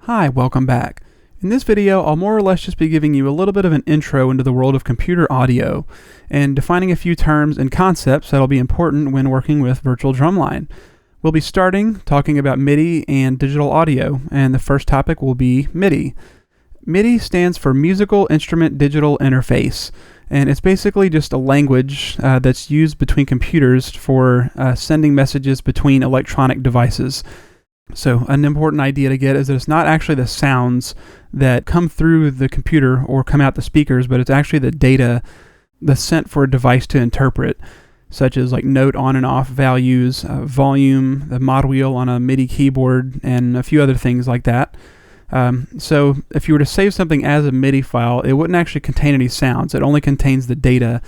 Hi, welcome back. In this video, I'll more or less just be giving you a little bit of an intro into the world of computer audio and defining a few terms and concepts that'll be important when working with virtual drumline. We'll be starting talking about MIDI and digital audio, and the first topic will be MIDI. MIDI stands for Musical Instrument Digital Interface, and it's basically just a language that's used between computers for sending messages between electronic devices. So an important idea to get is that it's not actually the sounds that come through the computer or come out the speakers, but it's actually the data that's sent for a device to interpret, such as like note on and off values, volume, the mod wheel on a MIDI keyboard, and a few other things like that. So if you were to save something as a MIDI file, it wouldn't actually contain any sounds. It only contains the data.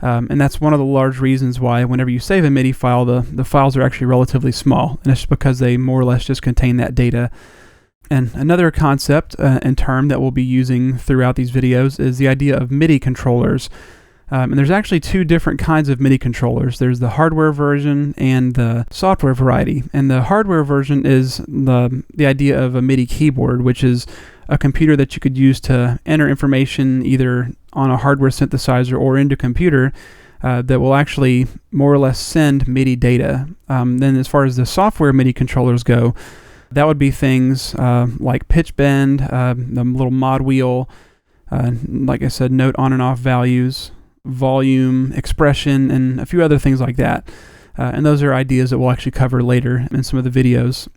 And that's one of the large reasons why whenever you save a MIDI file, the files are actually relatively small. And it's because they more or less just contain that data. And another concept and term that we'll be using throughout these videos is the idea of MIDI controllers. And there's actually two different kinds of MIDI controllers. There's the hardware version and the software variety. And the hardware version is the idea of a MIDI keyboard, which is a computer that you could use to enter information either on a hardware synthesizer or into a computer that will actually more or less send MIDI data. Then as far as the software MIDI controllers go, that would be things like pitch bend, the little mod wheel, like I said, note on and off values, volume, expression, and a few other things like that. And those are ideas that we'll actually cover later in some of the videos.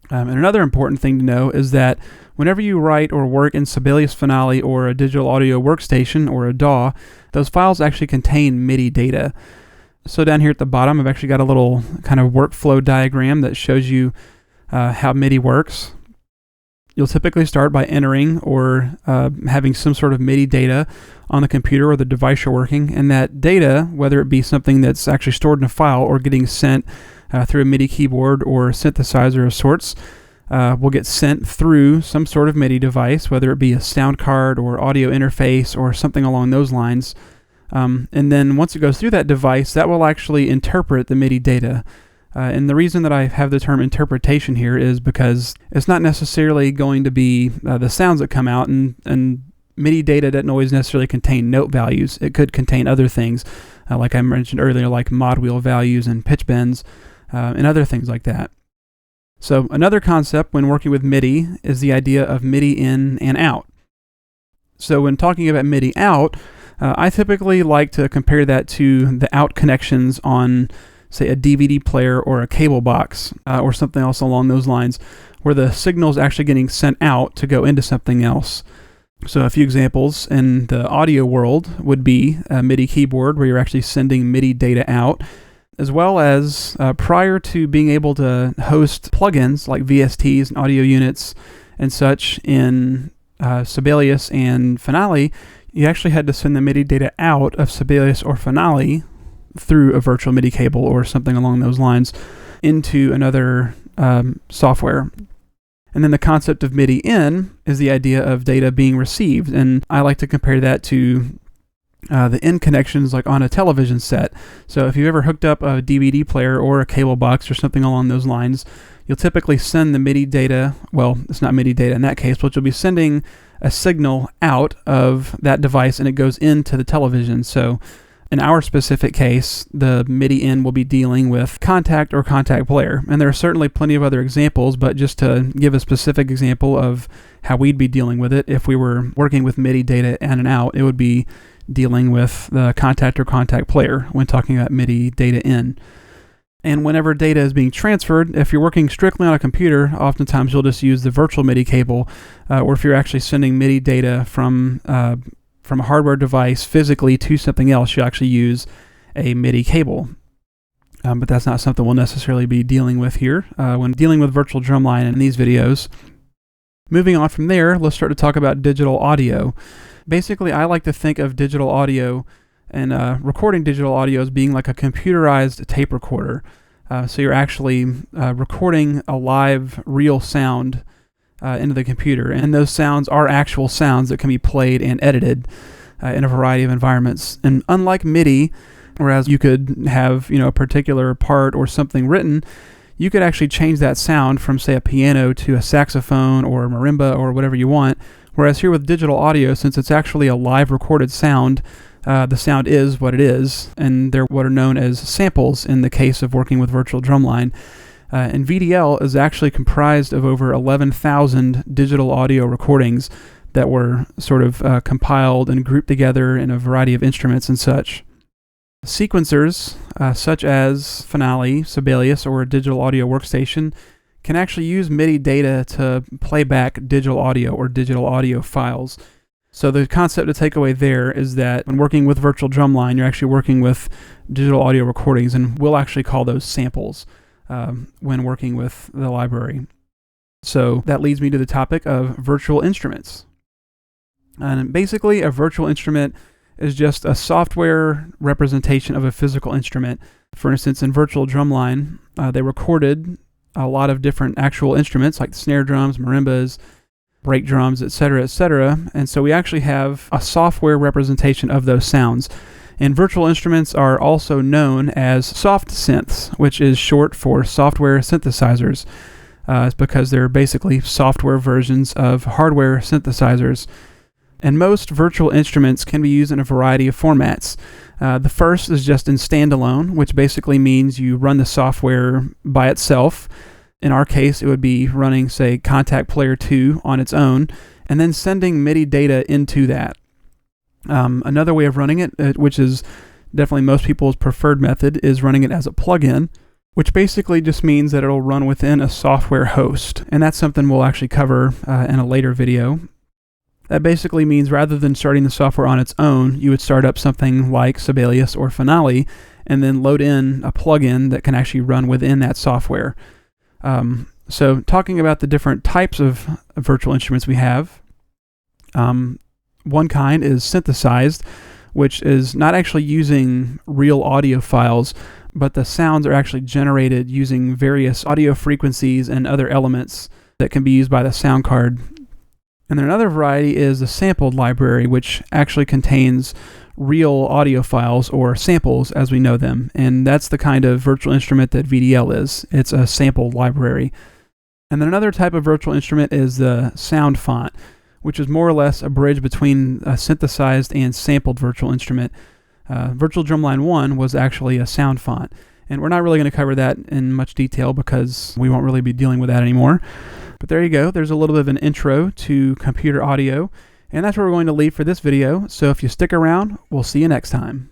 And another important thing to know is that whenever you write or work in Sibelius Finale or a digital audio workstation or a DAW, those files actually contain MIDI data. So down here at the bottom, I've actually got a little kind of workflow diagram that shows you how MIDI works. You'll typically start by entering or having some sort of MIDI data on the computer or the device you're working, and that data, whether it be something that's actually stored in a file or getting sent through a MIDI keyboard or synthesizer of sorts, will get sent through some sort of MIDI device, whether it be a sound card or audio interface or something along those lines. And then once it goes through that device, that will actually interpret the MIDI data. And the reason that I have the term interpretation here is because it's not necessarily going to be the sounds that come out, and MIDI data doesn't always necessarily contain note values. It could contain other things, like I mentioned earlier, like mod wheel values and pitch bends, and other things like that. So another concept when working with MIDI is the idea of MIDI in and out. So when talking about MIDI out, I typically like to compare that to the out connections on, say, a DVD player or a cable box or something else along those lines, where the signal is actually getting sent out to go into something else. So a few examples in the audio world would be a MIDI keyboard where you're actually sending MIDI data out, as well as prior to being able to host plugins like VSTs and audio units and such in Sibelius and Finale, you actually had to send the MIDI data out of Sibelius or Finale through a virtual MIDI cable or something along those lines into another software. And then the concept of MIDI in is the idea of data being received, and I like to compare that to the in connections like on a television set. So if you've ever hooked up a DVD player or a cable box or something along those lines, you'll typically send the MIDI data, well, it's not MIDI data in that case, but you'll be sending a signal out of that device and it goes into the television. So in our specific case, the MIDI in will be dealing with contact or contact player. And there are certainly plenty of other examples, but just to give a specific example of how we'd be dealing with it, if we were working with MIDI data in and out, it would be dealing with the contact or contact player when talking about MIDI data in. And whenever data is being transferred, if you're working strictly on a computer, oftentimes you'll just use the virtual MIDI cable, or if you're actually sending MIDI data from a hardware device physically to something else, you actually use a MIDI cable. But that's not something we'll necessarily be dealing with here when dealing with virtual drumline in these videos. Moving on from there, let's start to talk about digital audio. Basically, I like to think of digital audio and recording digital audio as being like a computerized tape recorder. So you're actually recording a live, real sound into the computer, and those sounds are actual sounds that can be played and edited in a variety of environments. And unlike MIDI, whereas you could have a particular part or something written, you could actually change that sound from, say, a piano to a saxophone or a marimba or whatever you want. Whereas here with digital audio, since it's actually a live recorded sound, the sound is what it is, and they're what are known as samples in the case of working with virtual drumline. And VDL is actually comprised of over 11,000 digital audio recordings that were sort of compiled and grouped together in a variety of instruments and such. Sequencers, such as Finale, Sibelius, or a digital audio workstation, can actually use MIDI data to play back digital audio or digital audio files. So the concept to take away there is that when working with virtual drumline, you're actually working with digital audio recordings, and we'll actually call those samples when working with the library. So that leads me to the topic of virtual instruments. And basically, a virtual instrument is just a software representation of a physical instrument. For instance, in virtual drumline, they recorded a lot of different actual instruments like snare drums, marimbas, break drums, etc., etc. And so we actually have a software representation of those sounds. And virtual instruments are also known as soft synths, which is short for software synthesizers. It's because they're basically software versions of hardware synthesizers. And most virtual instruments can be used in a variety of formats. The first is just in standalone, which basically means you run the software by itself. In our case, it would be running, say, Contact Player 2 on its own, and then sending MIDI data into that. Another way of running it, which is definitely most people's preferred method, is running it as a plugin, which basically just means that it'll run within a software host. And that's something we'll actually cover in a later video. That basically means rather than starting the software on its own, you would start up something like Sibelius or Finale, and then load in a plugin that can actually run within that software. So talking about the different types of virtual instruments we have, one kind is synthesized, which is not actually using real audio files, but the sounds are actually generated using various audio frequencies and other elements that can be used by the sound card. And then another variety is the sampled library, which actually contains real audio files or samples as we know them. And that's the kind of virtual instrument that VDL is. It's a sampled library. And then another type of virtual instrument is the sound font, which is more or less a bridge between a synthesized and sampled virtual instrument. Virtual Drumline 1 was actually a sound font. And we're not really going to cover that in much detail because we won't really be dealing with that anymore. But there you go. There's a little bit of an intro to computer audio. And that's where we're going to leave for this video. So if you stick around, we'll see you next time.